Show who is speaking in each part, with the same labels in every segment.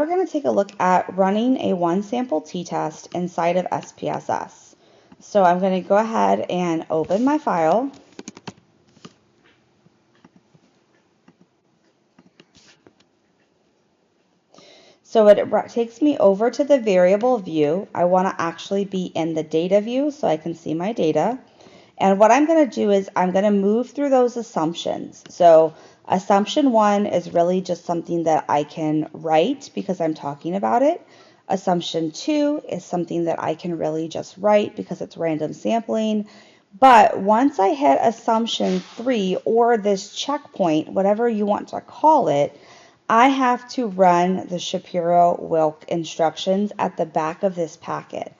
Speaker 1: We're going to take a look at running a one sample t-test inside of SPSS. So I'm going to go ahead and open my file. So it takes me over to the variable view. I want to actually be in the data view so I can see my data. And what I'm going to do is I'm going to move through those assumptions. So assumption 1 is really just something that I can write because I'm talking about it. Assumption 2 is something that I can really just write because it's random sampling. But once I hit assumption 3 or this checkpoint, whatever you want to call it, I have to run the Shapiro-Wilk instructions at the back of this packet.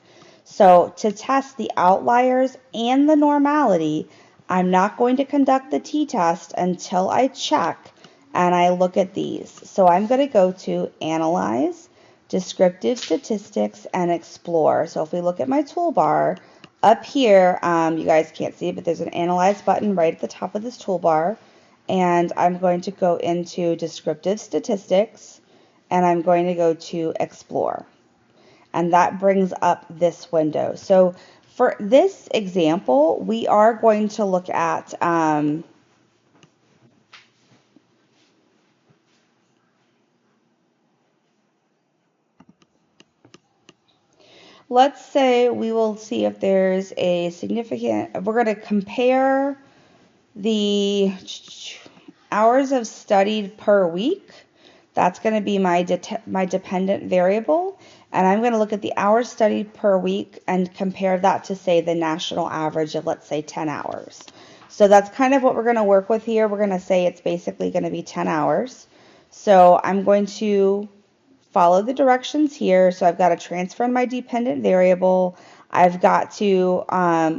Speaker 1: So to test the outliers and the normality, I'm not going to conduct the t-test until I check and I look at these. So I'm going to go to Analyze, Descriptive Statistics, and Explore. So if we look at my toolbar, up here, you guys can't see it, but there's an Analyze button right at the top of this toolbar. And I'm going to go into Descriptive Statistics, and I'm going to go to Explore. And that brings up this window. So for this example, we are going to look at let's say we will see if there's a significant, we're going to compare the hours of studied per week. That's going to be my dependent variable. And I'm going to look at the hours studied per week and compare that to, say, the national average of, let's say, 10 hours. So that's kind of what we're going to work with here. We're going to say it's basically going to be 10 hours. So I'm going to follow the directions here. So I've got to transfer in my dependent variable. I've got to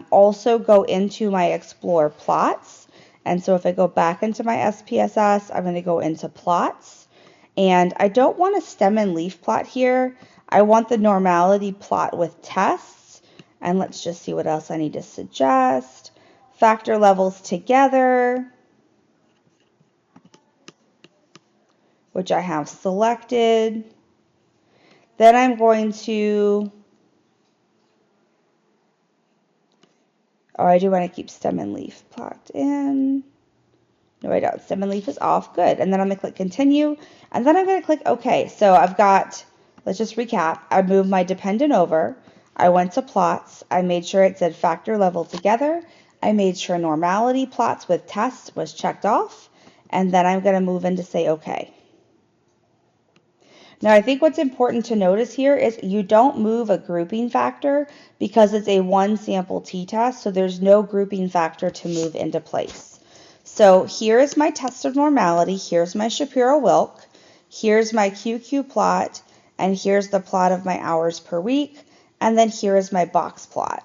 Speaker 1: also go into my Explore plots. And so if I go back into my SPSS, I'm going to go into plots. And I don't want a stem and leaf plot here. I want the normality plot with tests. And let's just see what else I need to suggest. Factor levels together, which I have selected. Then I'm going to, I do want to keep stem and leaf plopped in. No, I don't. Stem and leaf is off. Good. And then I'm going to click continue. And then I'm going to click OK. So I've got, let's just recap. I moved my dependent over. I went to plots. I made sure it said factor level together. I made sure normality plots with tests was checked off. And then I'm going to move in to say OK. Now, I think what's important to notice here is you don't move a grouping factor because it's a one sample t-test, so there's no grouping factor to move into place. So here is my test of normality, here's my Shapiro-Wilk, here's my QQ plot, and here's the plot of my hours per week, and then here is my box plot.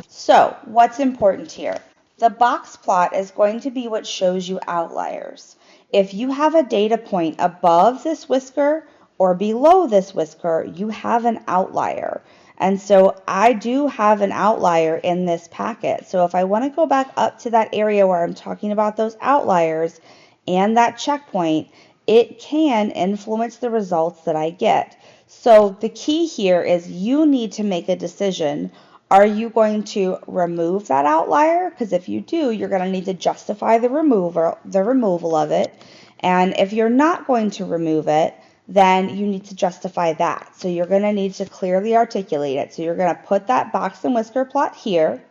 Speaker 1: So what's important here? The box plot is going to be what shows you outliers. If you have a data point above this whisker or below this whisker, you have an outlier. And so I do have an outlier in this packet. So if I want to go back up to that area where I'm talking about those outliers and that checkpoint, it can influence the results that I get. So the key here is you need to make a decision. Are you going to remove that outlier? Because if you do, you're going to need to justify the removal of it. And if you're not going to remove it, then you need to justify that. So you're going to need to clearly articulate it. So you're going to put that box and whisker plot here,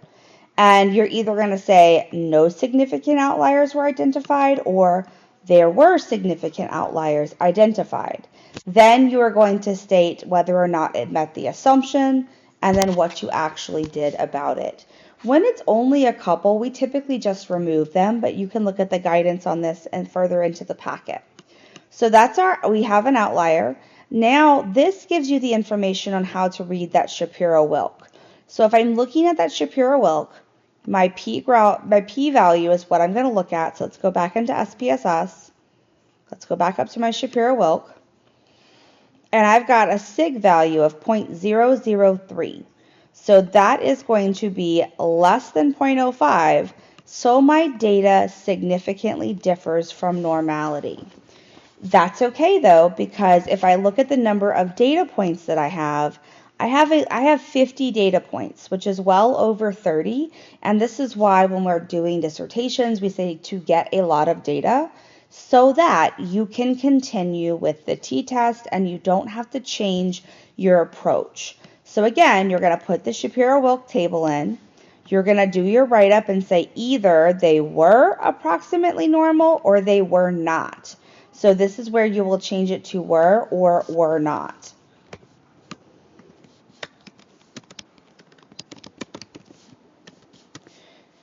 Speaker 1: and you're either going to say no significant outliers were identified or there were significant outliers identified. Then you are going to state whether or not it met the assumption and then what you actually did about it. When it's only a couple, we typically just remove them, but you can look at the guidance on this and further into the packet. So that's we have an outlier. Now this gives you the information on how to read that Shapiro-Wilk. So if I'm looking at that Shapiro-Wilk, my p-value is what I'm going to look at. So let's go back into SPSS. Let's go back up to my Shapiro-Wilk. And I've got a sig value of 0.003. So that is going to be less than 0.05. So my data significantly differs from normality. That's okay though, because if I look at the number of data points that I have 50 data points, which is well over 30. And this is why when we're doing dissertations, we say to get a lot of data so that you can continue with the t-test and you don't have to change your approach. So again, you're going to put the Shapiro-Wilk table in. You're going to do your write-up and say either they were approximately normal or they were not. So this is where you will change it to were or were not.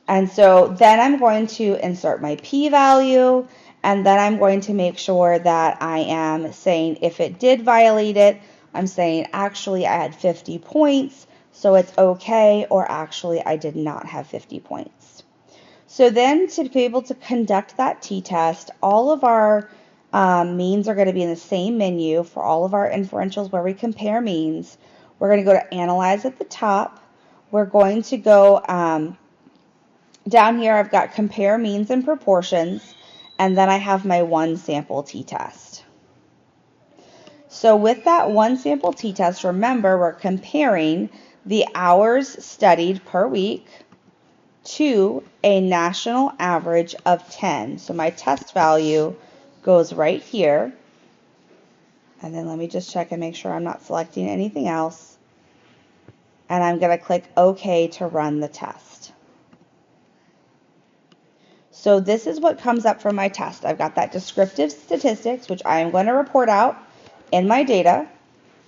Speaker 1: And so then I'm going to insert my p-value, and then I'm going to make sure that I am saying if it did violate it, I'm saying actually I had 50 points, so it's okay, or actually I did not have 50 points. So then to be able to conduct that t-test, all of our means are going to be in the same menu for all of our inferentials where we compare means. We're going to go to Analyze at the top. We're going to go down here. I've got Compare Means and Proportions, and then I have my one sample t-test. So with that one sample t-test, remember we're comparing the hours studied per week to a national average of 10. So my test value goes right here. And then let me just check and make sure I'm not selecting anything else. And I'm going to click OK to run the test. So this is what comes up from my test. I've got that descriptive statistics, which I am going to report out in my data.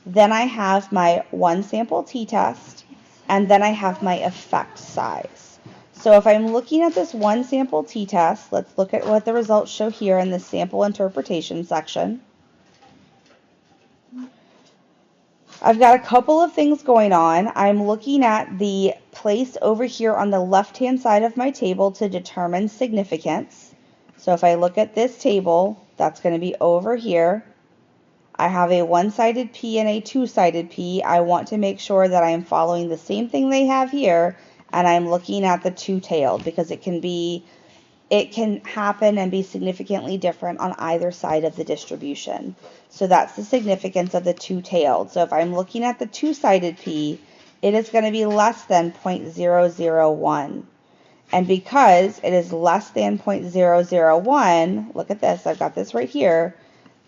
Speaker 1: Then I have my one sample t-test, and then I have my effect size. So if I'm looking at this one sample t-test, let's look at what the results show here in the sample interpretation section. I've got a couple of things going on. I'm looking at the place over here on the left-hand side of my table to determine significance. So if I look at this table, that's going to be over here. I have a one-sided P and a two-sided P. I want to make sure that I am following the same thing they have here, and I'm looking at the two-tailed because it can happen and be significantly different on either side of the distribution. So that's the significance of the two-tailed. So if I'm looking at the two-sided P, it is going to be less than 0.001. And because it is less than 0.001, look at this, I've got this right here,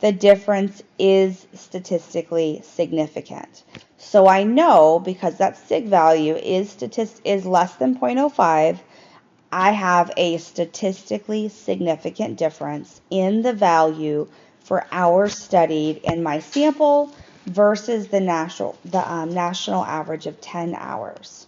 Speaker 1: the difference is statistically significant. So I know because that sig value is less than 0.05, I have a statistically significant difference in the value for hours studied in my sample versus the national average of 10 hours.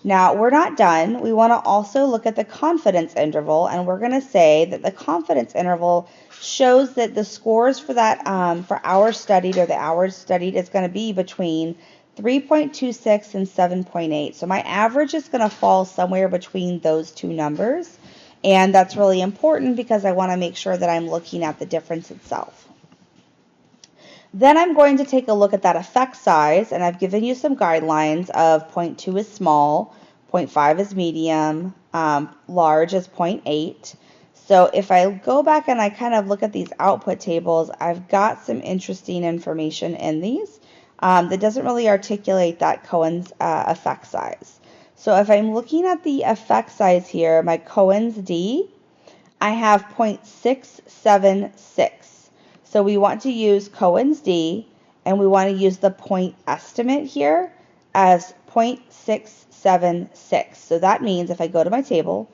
Speaker 1: Now, we're not done. We want to also look at the confidence interval, and we're going to say that the confidence interval shows that the scores for that for hours studied or the hours studied is going to be between 3.26 and 7.8. So my average is going to fall somewhere between those two numbers. And that's really important because I want to make sure that I'm looking at the difference itself. Then I'm going to take a look at that effect size, and I've given you some guidelines of 0.2 is small, 0.5 is medium, large is 0.8. So if I go back and I kind of look at these output tables, I've got some interesting information in these that doesn't really articulate that Cohen's effect size. So if I'm looking at the effect size here, my Cohen's D, I have 0.676. So we want to use Cohen's D, and we want to use the point estimate here as 0.676. So that means if I go to my table,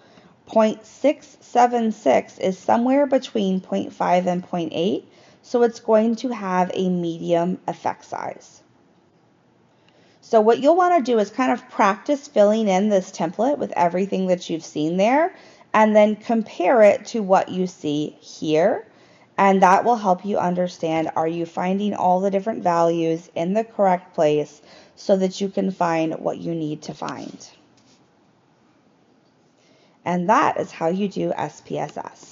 Speaker 1: 0.676 is somewhere between 0.5 and 0.8. So it's going to have a medium effect size. So what you'll want to do is kind of practice filling in this template with everything that you've seen there, and then compare it to what you see here. And that will help you understand, are you finding all the different values in the correct place so that you can find what you need to find. And that is how you do SPSS.